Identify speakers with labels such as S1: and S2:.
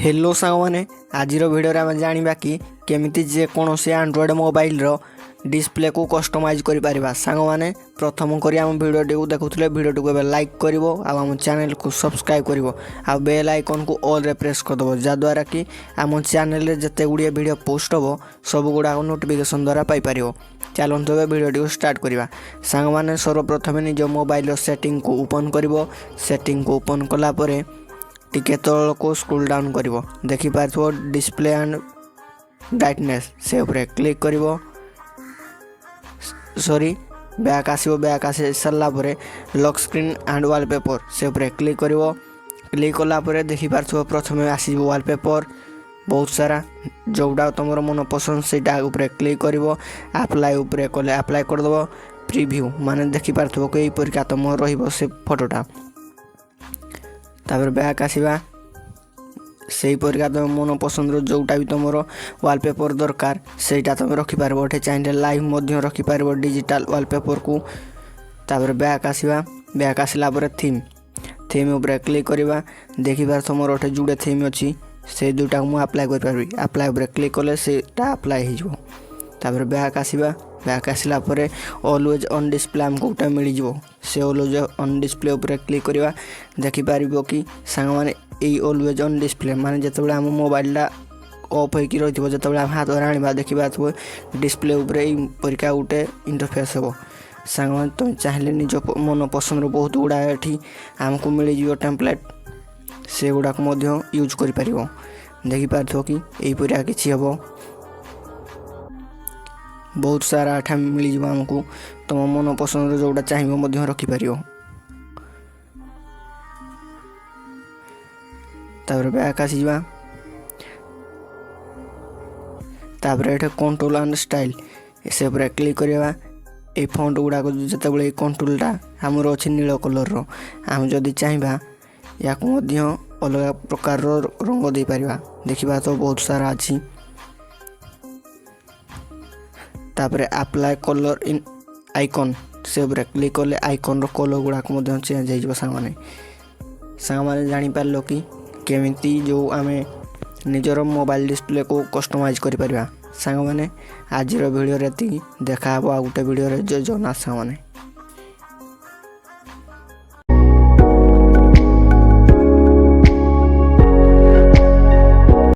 S1: Hello सांग मैंने आज भिडियो आम जाना कि केमिति जेकोसी एंड्रॉइड मोबाइल डिस्प्ले को कस्टमाइज कर सांग मैंने प्रथम कर आम भिडियो देखुले भिडियो को लाइक कर आम चैनल को सब्सक्राइब कर आ बेल आइकन को ऑल रे प्रेस करदेव जहाद्वारा कि आम चैनल जिते गुड़िया भिडियो पोस्ट हम सब गुड़ा नोटिफिकेशन द्वारा पाइपर। चलते हुए भिडियो स्टार्ट करवा सांग मैंने सर्वप्रथम निज मोबाइल सेटिंग को ओपन कर सेटिंग को ओपन कलापर टिके तल को स्क्रॉल डाउन कर देखिपार डिस्प्ले एंड ब्राइटनेस से उपरे क्लिक कर सॉरी बैक आसो बैक आसी सारा लॉक स्क्रीन एंड वॉलपेपर से उपरे क्लिक कर क्लिक कलापर देखिपार प्रथम आस वॉलपेपर बहुत सारा जोटा तुम मन पसंद से क्लिक कर अप्लाई उपरे कले अप्लाई करदेव प्रीव्यू माने देखिपार कि परिका तुम रे फोटोटा तापर बैक आसवा से परिका तुम मन पसंद जोटा भी तुम वॉलपेपर दरकार सेटा तुम रखिपार ये चाहिए लाइव रखिपार डिजिटल वॉलपेपर को तापर बैक आसवा बैक आसला थीम थीम उपर क्लिक करवा देखिपार तुम गोटे जुड़े थीम अच्छी से दुटा मुझे अप्लाई कर अप्लाई उपर क्लिक कले सेटा अप्लाई हो तापर बैक आसवा बैक आसला ऑलवेज ऑन डिस्प्ले आमको गोटे मिल से ऑलवेज ऑन डिस्प्ले उपर क्लिक करवा देखिपार कि सांग मैंने यही ऑलवेज ऑन डिस्प्ले माने जिते आम मोबाइलटा ऑफ होकर रही जो हाथ आने देखा डिस्प्ले उपर परिका गोटे इंटरफेस हो सांग मैंने तुम चाहिए निज मन पसंद बहुत गुड़ा ये आमको मिल टेम्पलेट से गुड़ाक यूज कर देखिपार कि यही परिका किसी हम बहुत सारा एठा मिल आमको तुम मन पसंद जोटा चाहिए रखिपार तापर बैक आसवा तापर ये कंट्रोल एंड स्टाइल से क्लिक करवा ये फॉन्ट गुड़ाक जिते कंट्रोलटा आमर अच्छे नील कलर आम जदि चाहिए या अलग प्रकार रंग दे पारिबा देखिबा तो बहुत सारा अच्छी तापर अप्लाई कलर इन आइकन से क्लिक कले आइकन कलर गुड़ाक चेंज हो सांग मैंने जापार कि केमिति जो आम निजर मोबाइल डिस्प्ले को कस्टमाइज कर सांग मैंने आज भिडियो देखा आ गोटे भिडियो जो जना सांग मैंने।